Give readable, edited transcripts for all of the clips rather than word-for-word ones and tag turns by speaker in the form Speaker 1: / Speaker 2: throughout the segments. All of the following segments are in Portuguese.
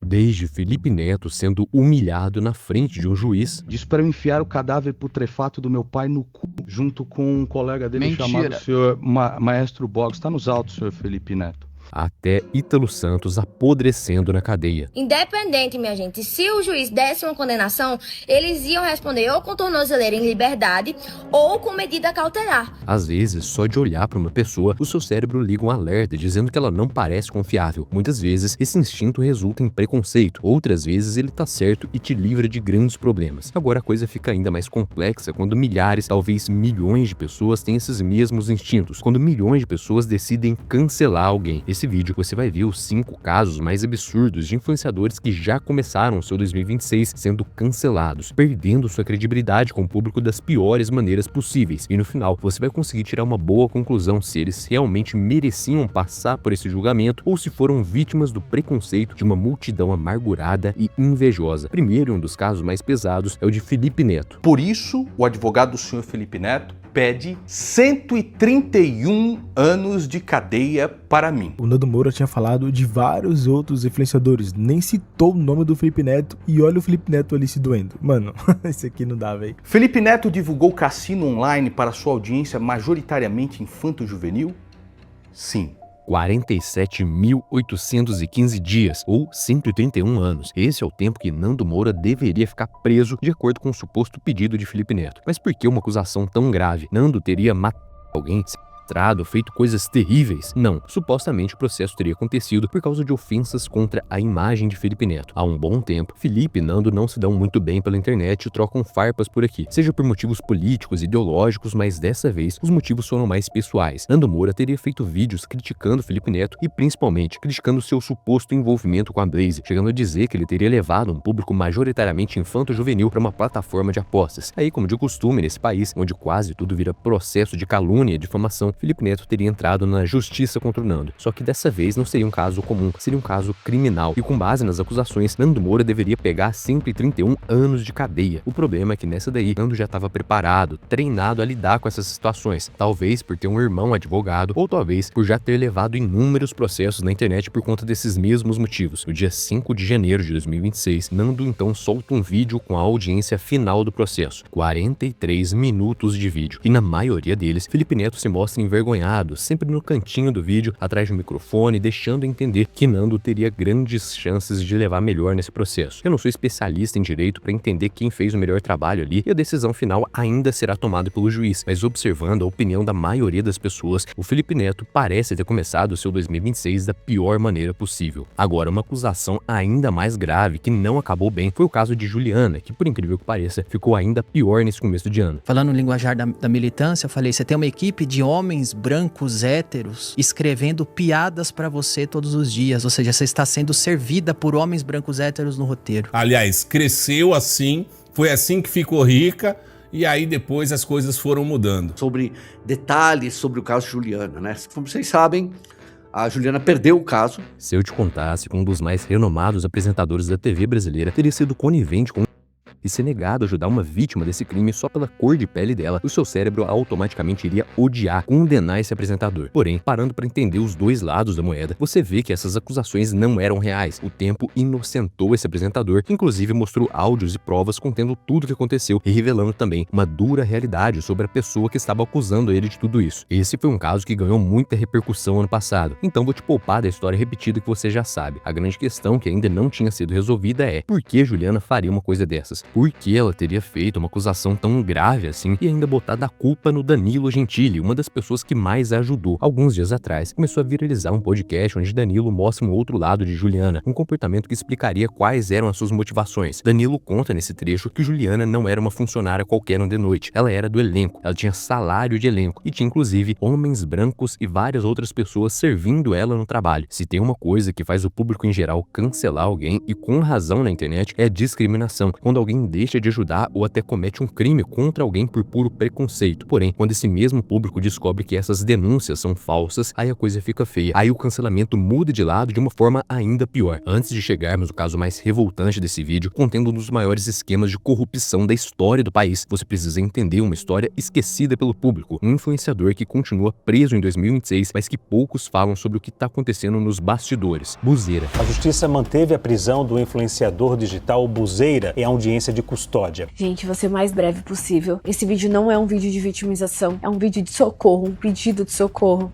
Speaker 1: Desde Felipe Neto sendo humilhado na frente de um juiz,
Speaker 2: Diz para eu enfiar o cadáver putrefato do meu pai no cu, junto com um colega dele
Speaker 3: Mentira.
Speaker 2: chamado senhor Maestro Boggs. Está nos autos, senhor Felipe Neto.
Speaker 1: até Ítalo Santos apodrecendo na cadeia.
Speaker 4: Independente, minha gente, se o juiz desse uma condenação, eles iam responder ou com tornozeleira em liberdade ou com medida cautelar.
Speaker 1: Às vezes, só de olhar para uma pessoa, o seu cérebro liga um alerta dizendo que ela não parece confiável. Muitas vezes, esse instinto resulta em preconceito. Outras vezes, ele tá certo e te livra de grandes problemas. Agora, a coisa fica ainda mais complexa quando milhares, talvez milhões de pessoas têm esses mesmos instintos. Quando milhões de pessoas decidem cancelar alguém. Nesse vídeo, você vai ver os 5 casos mais absurdos de influenciadores que já começaram o seu 2026 sendo cancelados, perdendo sua credibilidade com o público das piores maneiras possíveis. E no final, você vai conseguir tirar uma boa conclusão se eles realmente mereciam passar por esse julgamento ou se foram vítimas do preconceito de uma multidão amargurada e invejosa. Primeiro, um dos casos mais pesados é o de Felipe Neto.
Speaker 5: Por isso, o advogado do senhor Felipe Neto pede 131 anos de cadeia para mim.
Speaker 6: O Nando Moura tinha falado de vários outros influenciadores, nem citou o nome do Felipe Neto e olha o Felipe Neto ali se doendo. Mano, isso aqui não dá, velho.
Speaker 5: Felipe Neto divulgou cassino online para sua audiência majoritariamente infanto-juvenil? Sim.
Speaker 1: 47.815 dias, ou 131 anos. Esse é o tempo que Nando Moura deveria ficar preso de acordo com o suposto pedido de Felipe Neto. Mas por que uma acusação tão grave? Nando teria matado alguém? Feito coisas terríveis? Não. Supostamente o processo teria acontecido por causa de ofensas contra a imagem de Felipe Neto. Há um bom tempo, Felipe e Nando não se dão muito bem pela internet e trocam farpas por aqui, seja por motivos políticos, ideológicos, mas dessa vez os motivos foram mais pessoais. Nando Moura teria feito vídeos criticando Felipe Neto e principalmente criticando seu suposto envolvimento com a Blaze, chegando a dizer que ele teria levado um público majoritariamente infanto-juvenil para uma plataforma de apostas. Aí, como de costume nesse país, onde quase tudo vira processo de calúnia e difamação, Felipe Neto teria entrado na justiça contra o Nando. Só que dessa vez não seria um caso comum, seria um caso criminal. E com base nas acusações, Nando Moura deveria pegar 131 anos de cadeia. O problema é que nessa daí, Nando já estava preparado, treinado a lidar com essas situações. Talvez por ter um irmão advogado, ou talvez por já ter levado inúmeros processos na internet por conta desses mesmos motivos. No dia 5 de janeiro de 2026, Nando então solta um vídeo com a audiência final do processo. 43 minutos de vídeo. E na maioria deles, Felipe Neto se mostra envergonhado, sempre no cantinho do vídeo, atrás do microfone, deixando entender que Nando teria grandes chances de levar melhor nesse processo. Eu não sou especialista em direito para entender quem fez o melhor trabalho ali e a decisão final ainda será tomada pelo juiz, mas observando a opinião da maioria das pessoas, o Felipe Neto parece ter começado o seu 2026 da pior maneira possível. Agora, uma acusação ainda mais grave que não acabou bem foi o caso de Juliana, que por incrível que pareça, ficou ainda pior nesse começo de ano.
Speaker 3: Falando no linguajar da militância, eu falei, você tem uma equipe de homens brancos héteros escrevendo piadas pra você todos os dias, ou seja, você está sendo servida por homens brancos héteros no roteiro.
Speaker 7: Aliás, cresceu assim, foi assim que ficou rica e aí depois as coisas foram mudando.
Speaker 8: Sobre detalhes sobre o caso Juliana, né? Como vocês sabem, a Juliana perdeu o caso.
Speaker 1: Se eu te contasse que um dos mais renomados apresentadores da TV brasileira teria sido conivente com e ser negado a ajudar uma vítima desse crime só pela cor de pele dela, o seu cérebro automaticamente iria odiar, condenar esse apresentador. Porém, parando para entender os dois lados da moeda, você vê que essas acusações não eram reais. O tempo inocentou esse apresentador, que inclusive mostrou áudios e provas contendo tudo o que aconteceu e revelando também uma dura realidade sobre a pessoa que estava acusando ele de tudo isso. Esse foi um caso que ganhou muita repercussão ano passado, então vou te poupar da história repetida que você já sabe. A grande questão que ainda não tinha sido resolvida é: por que Juliana faria uma coisa dessas? Por que ela teria feito uma acusação tão grave assim e ainda botado a culpa no Danilo Gentili, uma das pessoas que mais a ajudou? Alguns dias atrás, começou a viralizar um podcast onde Danilo mostra um outro lado de Juliana, um comportamento que explicaria quais eram as suas motivações. Danilo conta nesse trecho que Juliana não era uma funcionária qualquer no The Noite, ela era do elenco, ela tinha salário de elenco e tinha inclusive homens brancos e várias outras pessoas servindo ela no trabalho. Se tem uma coisa que faz o público em geral cancelar alguém, e com razão na internet, é discriminação. Quando alguém alguém deixa de ajudar ou até comete um crime contra alguém por puro preconceito. Porém, quando esse mesmo público descobre que essas denúncias são falsas, aí a coisa fica feia. Aí o cancelamento muda de lado de uma forma ainda pior. Antes de chegarmos ao caso mais revoltante desse vídeo, contendo um dos maiores esquemas de corrupção da história do país, você precisa entender uma história esquecida pelo público. Um influenciador que continua preso em 2026, mas que poucos falam sobre o que está acontecendo nos bastidores. Buzeira.
Speaker 9: A justiça manteve a prisão do influenciador digital Buzeira em audiência de custódia.
Speaker 10: Gente, vou ser o mais breve possível. Esse vídeo não é um vídeo de vitimização, é um vídeo de socorro, um pedido de socorro.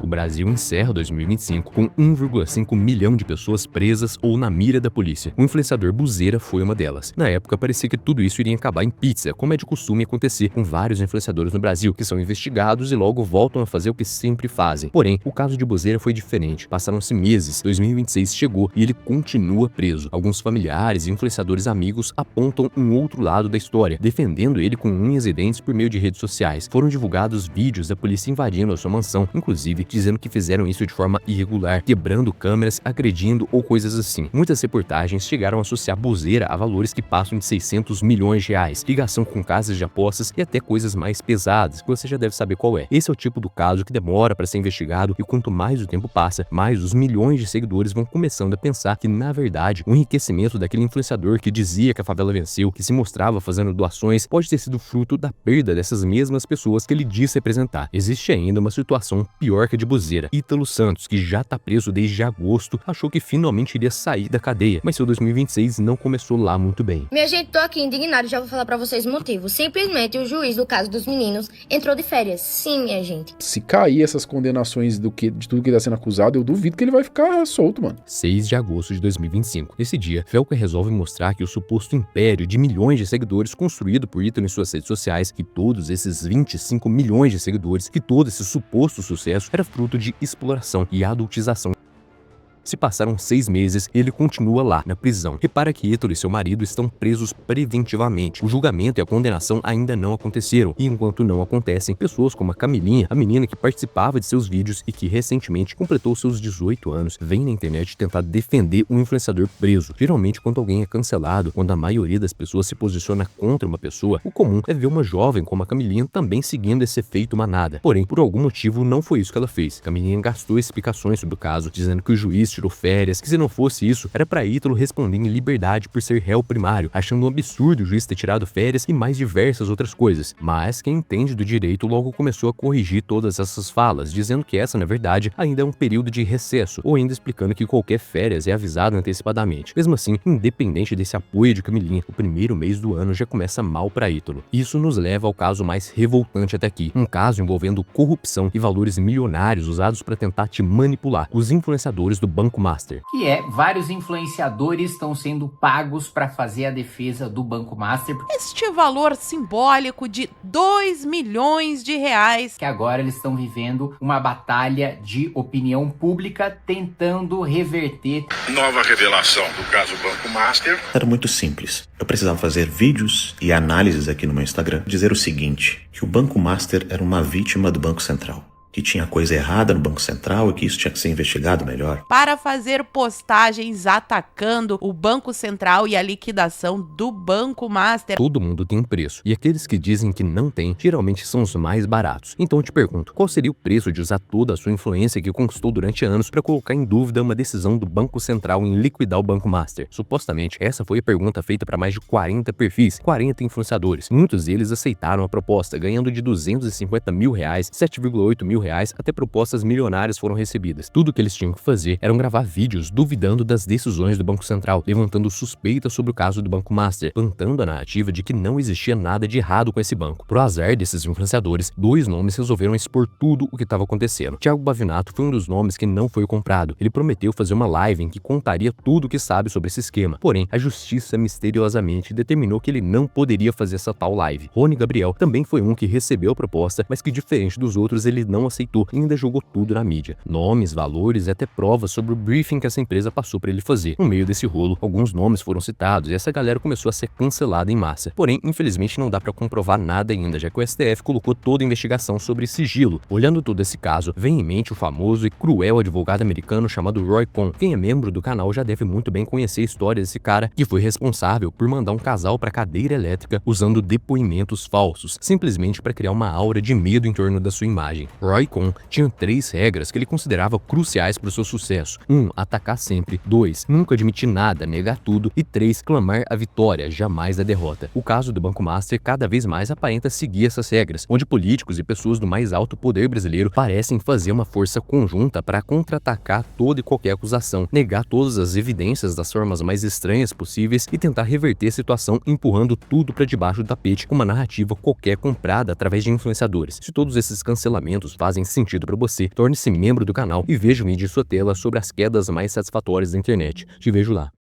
Speaker 1: O Brasil encerra 2025 com 1,5 milhão de pessoas presas ou na mira da polícia. O influenciador Buzeira foi uma delas. Na época, parecia que tudo isso iria acabar em pizza, como é de costume acontecer com vários influenciadores no Brasil, que são investigados e logo voltam a fazer o que sempre fazem. Porém, o caso de Buzeira foi diferente. Passaram-se meses, 2026 chegou e ele continua preso. Alguns familiares e influenciadores amigos apontam um outro lado da história, defendendo ele com unhas e dentes por meio de redes sociais. Foram divulgados vídeos da polícia invadindo a sua mansão, inclusive dizendo que fizeram isso de forma irregular, quebrando câmeras, agredindo ou coisas assim. Muitas reportagens chegaram a associar Buzeira a valores que passam de 600 milhões de reais, ligação com casas de apostas e até coisas mais pesadas, que você já deve saber qual é. Esse é o tipo do caso que demora para ser investigado e quanto mais o tempo passa, mais os milhões de seguidores vão começando a pensar que, na verdade, o enriquecimento daquele influenciador que dizia que a favela venceu, que se mostrava fazendo doações, pode ter sido fruto da perda dessas mesmas pessoas que ele disse representar. Existe ainda uma situação pior que a de Buzeira. Ítalo Santos, que já tá preso desde agosto, achou que finalmente iria sair da cadeia, mas seu 2026 não começou lá muito bem.
Speaker 4: Minha gente, tô aqui indignado, já vou falar pra vocês o motivo. Simplesmente o juiz do caso dos meninos entrou de férias. Sim, minha gente.
Speaker 11: Se cair essas condenações de tudo que tá sendo acusado, eu duvido que ele vai ficar solto, mano.
Speaker 1: 6 de agosto de 2025. Nesse dia, Felca resolve mostrar que o suposto império de milhões de seguidores construído por Ítalo em suas redes sociais, que todos esses 25 milhões de seguidores, que todo esse suposto sucesso era fruto de exploração e adultização. Se passaram 6 meses, ele continua lá, na prisão. Repara que Ítalo e seu marido estão presos preventivamente. O julgamento e a condenação ainda não aconteceram. E enquanto não acontecem, pessoas como a Camilinha, a menina que participava de seus vídeos e que recentemente completou seus 18 anos, vem na internet tentar defender um influenciador preso. Geralmente, quando alguém é cancelado, quando a maioria das pessoas se posiciona contra uma pessoa, o comum é ver uma jovem como a Camilinha também seguindo esse efeito manada. Porém, por algum motivo, não foi isso que ela fez. Camilinha gastou explicações sobre o caso, dizendo que o juiz tirou férias, que se não fosse isso, era pra Ítalo responder em liberdade por ser réu primário, achando um absurdo o juiz ter tirado férias e mais diversas outras coisas. Mas quem entende do direito logo começou a corrigir todas essas falas, dizendo que essa, na verdade, ainda é um período de recesso, ou ainda explicando que qualquer férias é avisado antecipadamente. Mesmo assim, independente desse apoio de Camilinha, o primeiro mês do ano já começa mal pra Ítalo. Isso nos leva ao caso mais revoltante até aqui, um caso envolvendo corrupção e valores milionários usados para tentar te manipular, os influenciadores do Banco Master.
Speaker 12: Que é, vários influenciadores estão sendo pagos para fazer a defesa do Banco Master.
Speaker 13: Este valor simbólico de 2 milhões de reais.
Speaker 12: Que agora eles estão vivendo uma batalha de opinião pública tentando reverter.
Speaker 14: Nova revelação do caso Banco Master.
Speaker 15: Era muito simples. Eu precisava fazer vídeos e análises aqui no meu Instagram, dizer o seguinte, que o Banco Master era uma vítima do Banco Central, que tinha coisa errada no Banco Central e que isso tinha que ser investigado melhor.
Speaker 13: Para fazer postagens atacando o Banco Central e a liquidação do Banco Master.
Speaker 1: Todo mundo tem um preço, e aqueles que dizem que não tem, geralmente são os mais baratos. Então eu te pergunto, qual seria o preço de usar toda a sua influência que conquistou durante anos para colocar em dúvida uma decisão do Banco Central em liquidar o Banco Master? Supostamente, essa foi a pergunta feita para mais de 40 perfis, 40 influenciadores. Muitos deles aceitaram a proposta, ganhando de 250 mil reais, 7,8 mil reais, até propostas milionárias foram recebidas. Tudo que eles tinham que fazer era gravar vídeos duvidando das decisões do Banco Central, levantando suspeitas sobre o caso do Banco Master, plantando a narrativa de que não existia nada de errado com esse banco. Pro azar desses influenciadores, 2 nomes resolveram expor tudo o que estava acontecendo. Thiago Bavinato foi um dos nomes que não foi comprado. Ele prometeu fazer uma live em que contaria tudo o que sabe sobre esse esquema. Porém, a justiça misteriosamente determinou que ele não poderia fazer essa tal live. Rony Gabriel também foi um que recebeu a proposta, mas que, diferente dos outros, ele não aceitou e ainda jogou tudo na mídia. Nomes, valores e até provas sobre o briefing que essa empresa passou para ele fazer. No meio desse rolo, alguns nomes foram citados e essa galera começou a ser cancelada em massa. Porém, infelizmente não dá para comprovar nada ainda, já que o STF colocou toda a investigação sobre sigilo. Olhando todo esse caso, vem em mente o famoso e cruel advogado americano chamado Roy Cohn. Quem é membro do canal já deve muito bem conhecer a história desse cara, que foi responsável por mandar um casal para cadeira elétrica usando depoimentos falsos, simplesmente para criar uma aura de medo em torno da sua imagem. Roy Cohn tinha 3 regras que ele considerava cruciais para o seu sucesso. 1. Atacar sempre. 2. Nunca admitir nada, negar tudo. E 3. Clamar a vitória, jamais a derrota. O caso do Banco Master cada vez mais aparenta seguir essas regras, onde políticos e pessoas do mais alto poder brasileiro parecem fazer uma força conjunta para contra-atacar toda e qualquer acusação, negar todas as evidências das formas mais estranhas possíveis e tentar reverter a situação empurrando tudo para debaixo do tapete com uma narrativa qualquer comprada através de influenciadores. Se todos esses cancelamentos fazem sentido para você, torne-se membro do canal e veja um vídeo em sua tela sobre as quedas mais satisfatórias da internet. Te vejo lá.